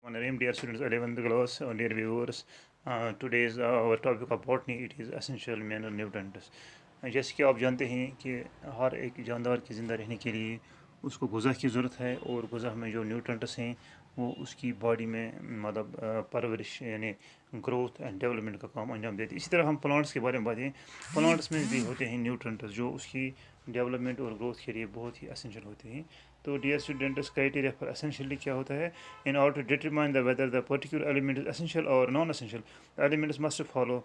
Name, dear students, 11th class, dear viewers. Today's our topic of botany. It is essential mineral nutrients. जैसे कि आप जानते हैं कि हर एक जानदार की ज़िंदा रहने के लिए उसको ग़िज़ा की ज़रूरत है और ग़िज़ा में जो न्यूट्रेंट्स हैं वो उसकी बॉडी में मतलब परवरिश यानी ग्रोथ एंड डेवलपमेंट का काम अंजाम देती है। इसी तरह हम प्लांट्स के बारे में बात करें, प्लांट्स में भी होते हैं न्यूट्रेंट्स जो उसकी डेवलपमेंट और ग्रोथ के लिए बहुत ही एसेंशियल होते हैं। तो dear students, criteria for essentially क्या होता है? In order to determine the whether the particular element is essential और non essential, elements must follow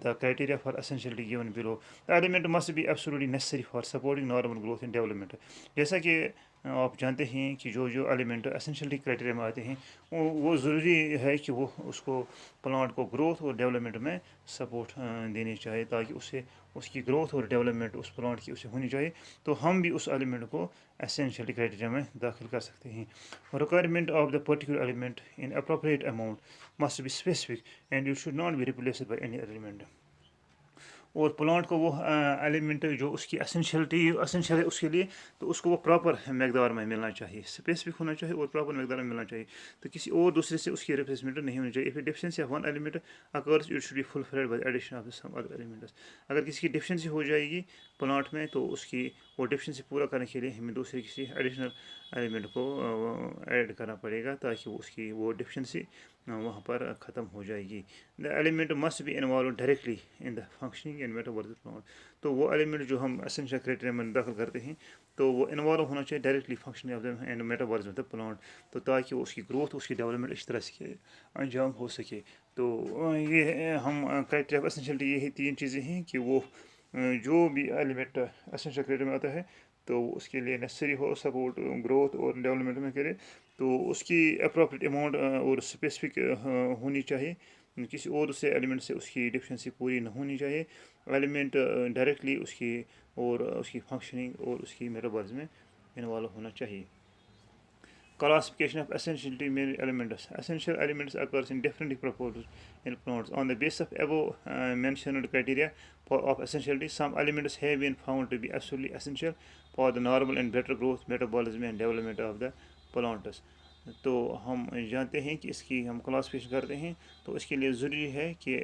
the criteria for essentiality given below. The element must be absolutely necessary for supporting normal growth and development. जैसा कि आप जानते हैं कि जो जो element essentiality criteria में आते हैं वो ज़रूरी है कि वो उसको प्लांट को ग्रोथ और डेवलपमेंट में सपोर्ट देनी चाहिए, ताकि उससे उसकी ग्रोथ और डेवलपमेंट उस प्लांट की उसे होनी चाहिए। तो हम भी उस एलिमेंट को एसेंशियलिटी क्राइटेरिया में दाखिल कर सकते हैं। Requirement of the particular element in appropriate amount must be specific and it should not be replaced by any element. और प्लांट को वो एलिमेंट जो उसकी एसेंशियल है उसके लिए, तो उसको वो प्रॉपर मकदार में मिलना चाहिए, स्पेसिफिक होना चाहिए और प्रॉपर मकदार में मिलना चाहिए। तो किसी और दूसरे से उसकी रिप्लेसमेंट नहीं होनी चाहिए। If a deficiency of one element occurs it should be fulfilled by addition of some other elements. अगर किसी की डिफिशिएंसी हो जाएगी प्लांट में, तो उसकी वो डिफिशिएंसी पूरा करने के लिए हमें दूसरे किसी एडिशनल एलिमेंट को ऐड करना पड़ेगा, ताकि उसकी वो डिफिशिएंसी वहाँ पर ख़त्म हो जाएगी। The element must be involve directly in the functioning and metabolism plant. तो वो एलिमेंट जो हम एसेंशियल क्राइटेरिया में दाखिल करते हैं, तो वो इन्वॉल्व होना चाहिए directly functioning of the end metabolism of the plant, तो ताकि उसकी ग्रोथ उसकी डेवलपमेंट इस तरह से अंजाम हो सके। तो ये हम क्राइटेरिया ऑफ एसेंशियलिटी, यही तीन चीज़ें हैं कि वो जो भी एलिमेंट एसेंशियल क्राइटेरिया में आता है तो उसके लिए नेसेसरी हो सपोर्ट ग्रोथ और डेवलपमेंट में करे, तो उसकी अप्रोप्रिएट अमाउंट और स्पेसिफिक होनी चाहिए। किसी और दूसरे एलिमेंट से उसकी डिफिशिएंसी पूरी न होनी चाहिए। एलिमेंट डायरेक्टली उसकी और उसकी फंक्शनिंग और उसकी मेटाबॉलिज्म में इन्वॉल्व होना चाहिए। Classification of essentiality mineral elements. Essential elements occurs in different proportions in plants. On the basis of above mentioned criteria of essentiality, some elements have been found to be absolutely essential for the normal and better growth, metabolism and development of the plants. तो हम जानते हैं कि इसकी हम classification करते हैं, तो इसके लिए ज़रूरी है कि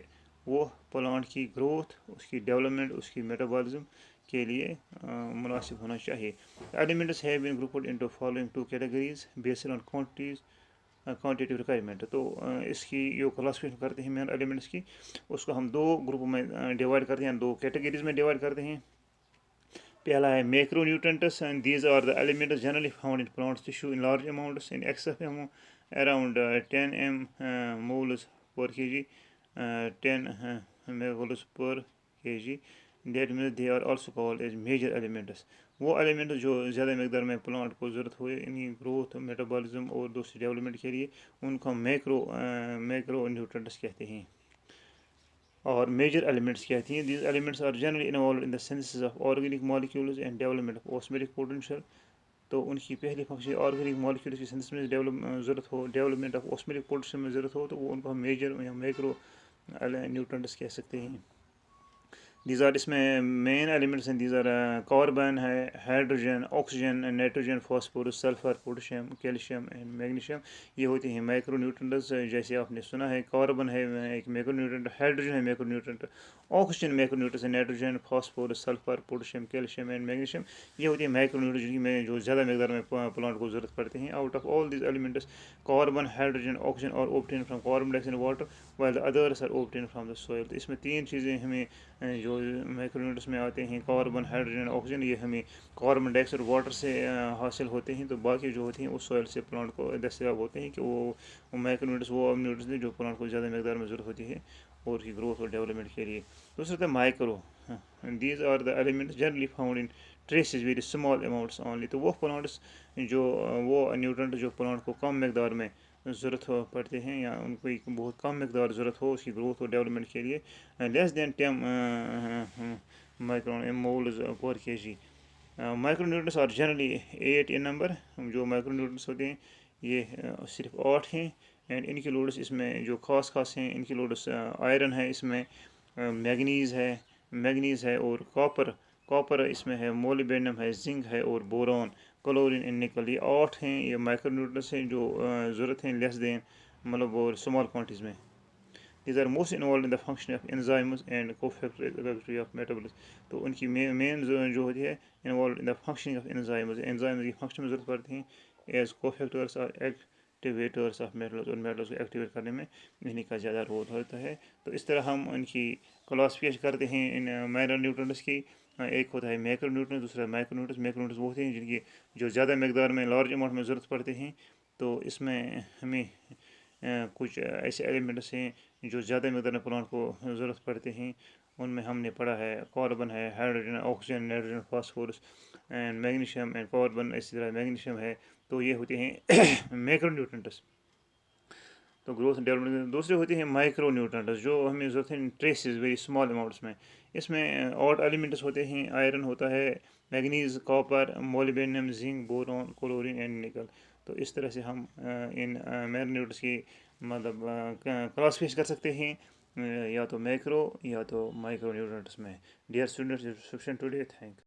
वो प्लांट की ग्रोथ, उसकी डेवलपमेंट, उसकी मेटाबॉलिज्म के लिए मुनासिब होना चाहिए। Elements have been grouped into following two categories based on quantitative requirement. तो इसकी जो क्लासिफिकेशन करते हैं मेन एलिमेंट्स की, उसको हम दो ग्रुप में डिवाइड करते हैं, दो कैटेगरीज में डिवाइड करते हैं। पहला है macro nutrients, and these are the elements generally found in plants tissue in large amounts in excess around 10 moles per kg, 10 megamoles per kg। That means they are also called as major elements. वो element जो ज़्यादा मकदार में plant को ज़रूरत हो यानी growth, metabolism और दूसरी डेवलपमेंट के लिए, उनको हम मैक्रो न्यूट्रेंट्स कहते हैं और मेजर एलिमेंट्स कहती हैं। These elements are generally involve in the synthesis of organic molecules and development of osmotic potential. तो उनकी पहली फंक्शन ऑर्गेनिक मॉलिक्यूल्स की सिंथेसिस में ज़रूरत हो, डेवलपमेंट ऑफ ऑस्मोटिक पोटेंशियल में ज़रूरत हो, तो वो उनको हम मेजर या मैक्रो न्यूट्रेंट्स कह सकते हैं। दीज आर इसमें मेन एलिमेंट्स हैं, दीज आर कार्बन है, hydrogen, oxygen, nitrogen, phosphorus, sulphur, potassium, calcium and magnesium. ये होते हैं माइक्रो न्यूट्रेंट्स। जैसे आपने सुना है, कार्बन है एक मैक्रो न्यूट्रेंट, हाइड्रोजन है macro nutrient, oxygen macro nutrients है, nitrogen, phosphorus, sulphur, potassium, calcium and magnesium ये होते हैं माइक्रो न्यूट्रेंट्स में जो ज़्यादा मकदार में प्लांट को ज़रूरत पड़ते हैं। Out of all these elements, carbon, hydrogen, oxygen और obtain from carbon dioxide and water, while the others are obtain from the soil. तो इसमें तीन चीज़ें हमें जो माइक्रोन्यूट्रेंट्स में आते हैं, कार्बन, हाइड्रोजन, ऑक्सीजन, ये हमें कार्बन डाइऑक्साइड वाटर से हासिल होते हैं। तो बाकी जो होते हैं उस सॉइल से प्लांट को दस्तयाब होते हैं कि वो माइक्रोन्यूट्रेंट्स वो न्यूट्रेंट्स हैं जो प्लांट को ज़्यादा मकदार में ज़रूरत होती है और की ग्रोथ और डेवलपमेंट के लिए। दूसरा था micro, these are the elements generally found in traces very small amounts only. तो वो प्लांट्स जो वो न्यूट्रेंट जो प्लांट को कम मकदार में ज़रूरत हो पड़ते हैं या उनको एक बहुत कम मकदार ज़रूरत हो उसकी ग्रोथ और डेवलपमेंट के लिए, less than 10 micron moles per K G. Micronutrients are generally 8 in number. जो माइक्रोन्यूट्रेंट्स होते हैं ये सिर्फ 8 हैं, एंड इनकी लोड्स इसमें जो खास हैं इनकी लोड्स आयरन है, इसमें मैगनीज़ है और कॉपर इसमें है, मोलिब्डेनम है, जिंक है और बोरॉन, क्लोरीन एंड निकल। ये 8 हैं, ये माइक्रोन्यूट्रेंट्स हैं जो ज़रूरत हैं लेस देन मतलब और स्मॉल क्वांटिटीज़ में. These are most involved in the function of enzymes and cofactory of metabolism. तो उनकी मेन जो होती है involve in the functioning of enzymes की फंक्शन में ज़रूरत पड़ती हैं एज कोफैक्टर्स और एक्टिवेटर्स ऑफ मेटल्स, और मेटल्स को एक्टिवेट करने में इन्हीं का ज़्यादा रोल होता है. तो इस तरह हम उनकी क्लासिफिकेशन करते हैं इन माइनर न्यूट्रंट्स की. एक होता है मैक्रो न्यूट्रंट्स, दूसरा माइक्रो न्यूट्रंट्स. मैक्रो न्यूट्रंट्स वो होते हैं जिनकी जो ज़्यादा मकदार में लार्ज अमाउंट में ज़रूरत पड़ते हैं. तो इसमें हमें कुछ ऐसे एलिमेंट्स हैं जो ज़्यादा मकदार में प्लांट को ज़रूरत पड़ते हैं. उनमें हमने पढ़ा है कार्बन है, hydrogen, oxygen, nitrogen, phosphorus and magnesium and carbon. इसी तरह मैग्नीशियम है. तो ये होते हैं मैक्रो न्यूट्रंट्स. तो ग्रोथ डेवलपमेंट. दूसरे होते हैं माइक्रो न्यूट्रंट्स जो हमें ज़रूरत है ट्रेसेस वेरी स्मॉल अमाउंट्स में. इसमें और एलिमेंट्स होते हैं. आयरन होता है, manganese, copper, molybdenum, zinc, boron, chlorine and निकल. तो इस तरह से हम इन मैग्नीट्यूड्स की मतलब क्लासिफाई कर सकते हैं या तो मैक्रो या तो माइक्रो न्यूट्रंट्स में. Dear students, sufficient today. Thank